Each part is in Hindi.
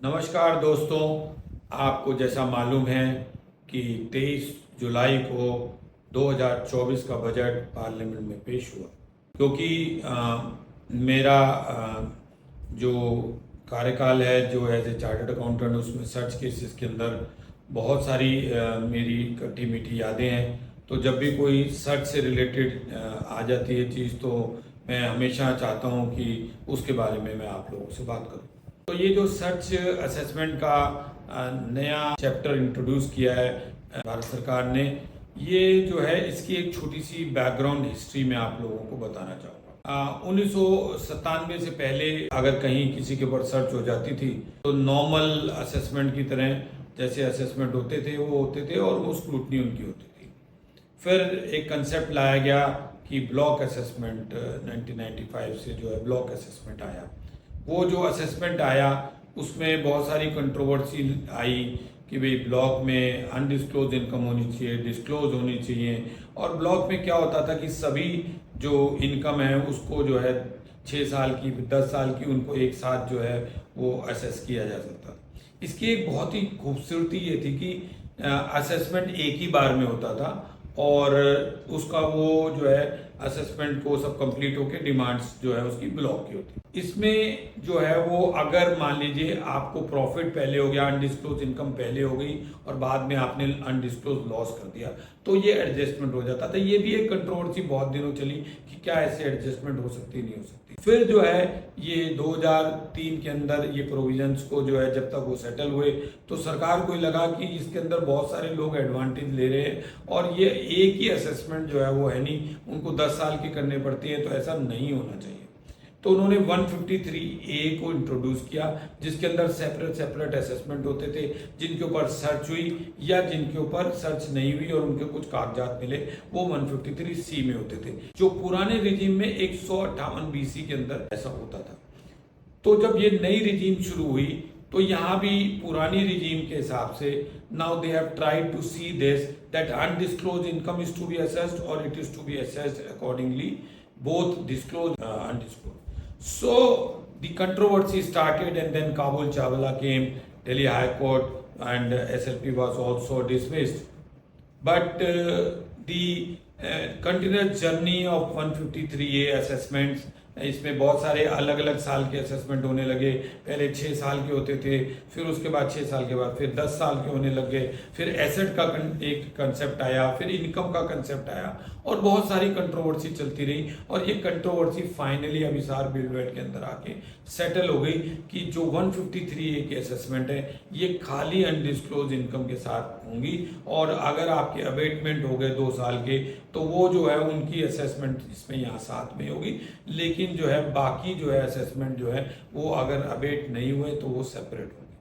नमस्कार दोस्तों। आपको जैसा मालूम है कि 23 जुलाई को 2024 का बजट पार्लियामेंट में पेश हुआ। क्योंकि मेरा जो कार्यकाल है जो एज ए चार्टर्ड अकाउंटेंट, उसमें सर्च केसेस के अंदर बहुत सारी मेरी खट्टी मीठी यादें हैं। तो जब भी कोई सर्च से रिलेटेड आ जाती है चीज़, तो मैं हमेशा चाहता हूं कि उसके बारे में मैं आप लोगों से बात करूं। तो ये जो सर्च असेसमेंट का नया चैप्टर इंट्रोड्यूस किया है भारत सरकार ने, ये जो है इसकी एक छोटी सी बैकग्राउंड हिस्ट्री में आप लोगों को बताना चाहूँगा। 1997 से पहले अगर कहीं किसी के ऊपर सर्च हो जाती थी तो नॉर्मल असेसमेंट की तरह जैसे असेसमेंट होते थे वो होते थे और वो स्क्रूटनी उनकी होती थी। फिर एक कंसेप्ट लाया गया कि ब्लॉक असेसमेंट 1995 से जो है ब्लॉक असेसमेंट आया। वो जो असेसमेंट आया उसमें बहुत सारी कंट्रोवर्सी आई कि भाई ब्लॉक में अनडिस्क्लोज इनकम होनी चाहिए, डिस्क्लोज होनी चाहिए। और ब्लॉक में क्या होता था कि सभी जो इनकम है उसको जो है 6 साल की 10 साल की उनको एक साथ जो है वो असेस किया जा सकता। इसकी एक बहुत ही खूबसूरती ये थी कि असेसमेंट एक ही बार में होता था और उसका वो जो है असेसमेंट को सब कंप्लीट होके डिमांड्स जो है उसकी ब्लॉक की होती। इसमें जो है वो अगर मान लीजिए आपको प्रॉफिट पहले हो गया, अनडिस्क्लोज इनकम पहले हो गई और बाद में आपने अनडिस्क्लोज लॉस कर दिया, तो ये एडजस्टमेंट हो जाता था। ये भी एक कंट्रोवर्सी बहुत दिनों चली कि क्या ऐसे एडजस्टमेंट हो सकती नहीं हो सकती। फिर जो है ये 2003 के अंदर ये प्रोविजंस को जो है जब तक वो सेटल हुए तो सरकार को लगा कि इसके अंदर बहुत सारे लोग एडवांटेज ले रहे हैं और ये एक ही असेसमेंट जो है वो है नहीं, उनको 10 साल की करने पड़ती है, तो ऐसा नहीं होना चाहिए। तो उन्होंने 153A को इंट्रोड्यूस किया जिसके अंदर सेपरेट असेसमेंट होते थे, जिनके ऊपर सर्च हुई या जिनके ऊपर सर्च नहीं हुई और उनके कुछ कागजात मिले वो 153C में होते थे। जो पुराने रिजीम में 158 BC के अंदर ऐसा होता था। तो जब ये नई रिजीम शुरू हुई तो यहाँ भी पुरानी रिजीम के हिसाब से now they have tried to see this that undisclose income is to be assessed और it is to be assessed accordingly both disclosed undisclosed. So the controversy started and then Kabul Chawla came, Delhi High Court, and SLP was also dismissed. But the continuous journey of 153A assessments, इसमें बहुत सारे अलग अलग साल के असेसमेंट होने लगे। पहले 6 साल के होते थे, फिर उसके बाद 6 साल के बाद फिर 10 साल के होने लग गए, फिर एसेट का एक कंसेप्ट आया, फिर इनकम का कंसेप्ट आया और बहुत सारी कंट्रोवर्सी चलती रही। और ये कंट्रोवर्सी फाइनली अभी सार बिलवेट के अंदर आके सेटल हो गई कि जो 153A के असेसमेंट है ये खाली अनडिस्क्लोज इनकम के साथ होंगी और अगर आपके अबेटमेंट हो गए 2 साल के तो वो जो है उनकी असेसमेंट इसमें यहाँ साथ में होगी। लेकिन जो है बाकी जो है असेसमेंट जो है वो अगर अबेट नहीं हुए तो वो सेपरेट होंगे।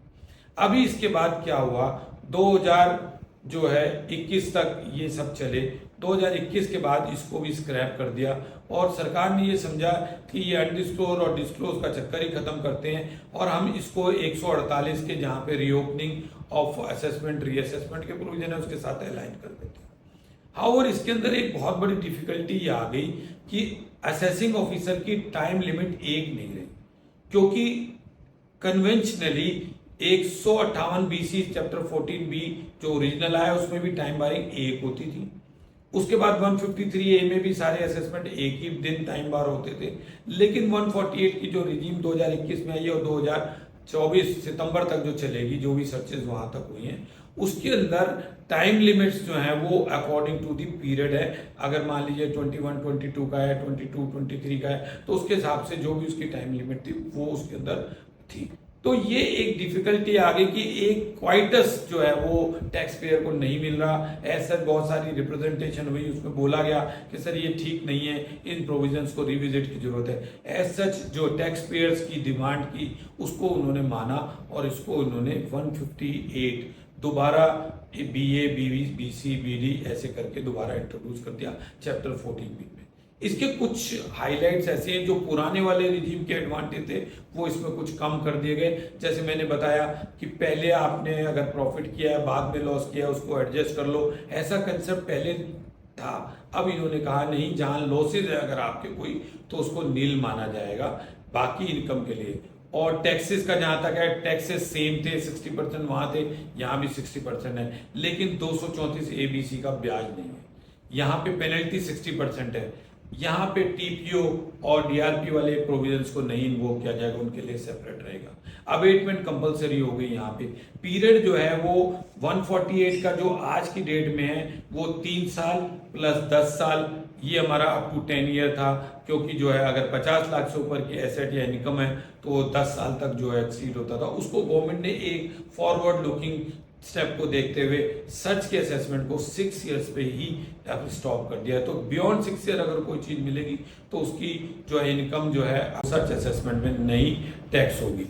अभी इसके बाद क्या हुआ, 2021 तक ये सब चले। 2021 के बाद इसको भी स्क्रैप कर दिया और सरकार ने ये समझा कि ये अनडिस्क्लोज और डिस्क्लोज का चक्कर ही खत्म करते हैं और हम इसको 148 के जहाँ पे रीओपनिंग ऑफ असेसमेंट रीअसेसमेंट के प्रोविजन है उसके साथ अलाइन कर देते हैं। और इसके अंदर एक बहुत बड़ी डिफिकल्टी ये आ गई कि असेसिंग ऑफिसर की टाइम लिमिट एक नहीं रही, क्योंकि कन्वेंशनली 158 BC चैप्टर 14B जो ओरिजिनल आया उसमें भी टाइम बारिंग एक होती थी। उसके बाद 153A में भी सारे असेसमेंट एक ही दिन टाइम बार होते थे। लेकिन 148 की जो रिजीम 2021 में आई है और 2024 सितंबर तक जो चलेगी, जो भी सर्चेज वहां तक हुई हैं उसके अंदर टाइम लिमिट्स जो है वो अकॉर्डिंग टू दी पीरियड है। अगर मान लीजिए 21, 22 का है, 22, 23 का है तो उसके हिसाब से जो भी उसकी टाइम लिमिट थी वो उसके अंदर थी। तो ये एक डिफिकल्टी आ गई कि एक क्वाइटस जो है वो टैक्स पेयर को नहीं मिल रहा। ऐसा बहुत सारी रिप्रेजेंटेशन हुई, उसमें बोला गया कि सर ये ठीक नहीं है, इन प्रोविजंस को रिविजिट की जरूरत है। एज सच जो टैक्स पेयर्स की डिमांड की उसको उन्होंने माना और इसको उन्होंने 158 दोबारा BA, BB, BC, BD ऐसे करके दोबारा इंट्रोड्यूस कर दिया चैप्टर 14B में। इसके कुछ हाइलाइट्स ऐसे हैं जो पुराने वाले रिजीम के एडवांटेज थे वो इसमें कुछ कम कर दिए गए। जैसे मैंने बताया कि पहले आपने अगर प्रॉफिट किया है बाद में लॉस किया उसको एडजस्ट कर लो, ऐसा कंसेप्ट पहले था। अब इन्होंने कहा नहीं, जहां लॉसेज है अगर आपके कोई तो उसको नील माना जाएगा बाकी इनकम के लिए। और टैक्सेस का जहां तक है, टैक्सेस सेम थे, 60% वहां थे, यहाँ भी 60% है, लेकिन 234 ABC का ब्याज नहीं है। यहाँ पे पेनल्टी 60% है। यहाँ पे TPO और DRP वाले प्रोविजंस को नहीं इन्वोक किया जाएगा, उनके लिए सेपरेट रहेगा। अबेटमेंट कंपलसरी हो गई। यहाँ पे पीरियड जो है वो 148 का जो आज की डेट में है वो 3 साल प्लस 10 साल, ये हमारा अप टू 10 ईयर था, क्योंकि जो है अगर 50 लाख से ऊपर की एसेट या इनकम है तो 10 साल तक जो है एक्सीड होता था। उसको गवर्नमेंट ने एक फॉरवर्ड लुकिंग स्टेप को देखते हुए सर्च के असेसमेंट को 6 इयर्स पे ही स्टॉप कर दिया है। तो बियॉन्ड 6 ईयर अगर कोई चीज मिलेगी तो उसकी जो है इनकम जो है सर्च असेसमेंट में नहीं टैक्स होगी।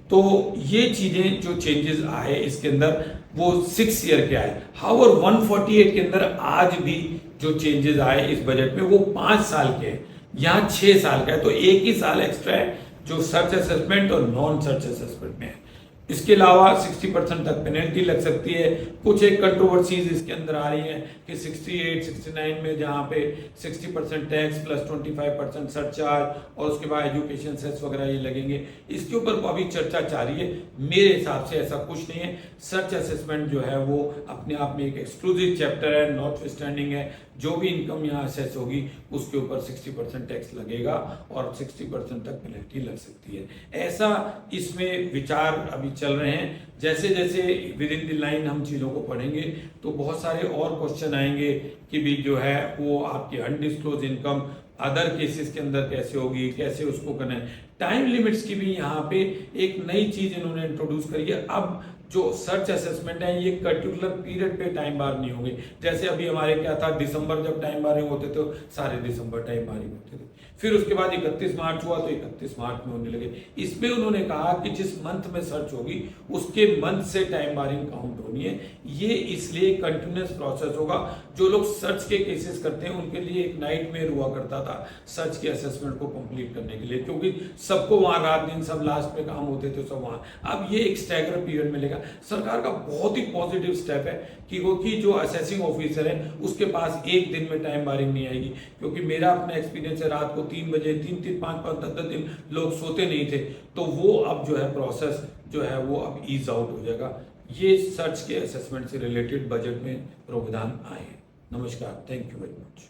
तो ये चीजें जो चेंजेस आए इसके अंदर वो 6 ईयर के आए। हाउएवर 148 के अंदर आज भी जो चेंजेस आए इस बजट में वो 5 साल के हैं, यहाँ 6 साल का है। तो एक ही साल एक्स्ट्रा है जो सर्च असेसमेंट और नॉन सर्च असेसमेंट में है। इसके अलावा 60% तक पेनल्टी लग सकती है। कुछ एक कंट्रोवर्सीज इसके अंदर आ रही हैं कि 68, 69 में जहाँ पे 60% टैक्स प्लस 25% सरचार्ज और उसके बाद एजुकेशन सेस वगैरह ये लगेंगे, इसके ऊपर अभी चर्चा जारी है। मेरे हिसाब से ऐसा कुछ नहीं है। सर्च असेसमेंट जो है वो अपने आप में एक एक्सक्लूसिव चैप्टर है, नॉट स्टैंडिंग है। जो भी इनकम यहाँ असेस होगी उसके ऊपर 60% टैक्स लगेगा और 60% तक पेनल्टी लग सकती है। ऐसा इसमें विचार अभी चल रहे हैं। जैसे जैसे विद इन द लाइन हम चीज़ों को पढ़ेंगे तो बहुत सारे और क्वेश्चन आएंगे कि भी जो है वो आपकी अनडिस्क्लोज इनकम अदर केसेस के अंदर कैसे होगी, कैसे उसको करना है। टाइम लिमिट्स की भी यहाँ पे एक नई चीज इन्होंने इंट्रोड्यूस करी है। अब जो सर्च असेसमेंट है ये पर्टिकुलर पीरियड पे टाइम बार नहीं होंगे। जैसे अभी हमारे क्या था, दिसंबर जब टाइम बारिंग होते थे सारे दिसंबर टाइम बारिंग होते थे, फिर उसके बाद 31 मार्च हुआ तो 31 मार्च में होने लगे। इसमें उन्होंने कहा कि जिस मंथ में सर्च होगी उसके मंथ से टाइम बारिंग काउंट होनी है। ये इसलिए कंटिन्यूस प्रोसेस होगा। जो लोग सर्च के केसेस करते हैं उनके लिए एक नाइट में हुआ करता था सर्च के असेसमेंट को कंप्लीट करने के लिए, क्योंकि सबको वहां रात दिन सब लास्ट में काम होते थे सब वहां। अब ये एक स्टैगर पीरियड मिलेगा। सरकार का बहुत ही पॉजिटिव स्टेप है कि जो असेसिंग ऑफिसर है उसके पास एक दिन में टाइम बारिंग नहीं आएगी। क्योंकि मेरा अपना एक्सपीरियंस है, रात को 3 बजे 3-3, 5-5, 10-10 दिन लोग सोते नहीं थे। तो वो अब जो है प्रोसेस जो है वो अब ईज आउट हो जाएगा। ये सर्च के असेसमेंट से रिलेटेड बजट में प्रावधान आए हैं। नमस्कार, थैंक यू वेरी मच।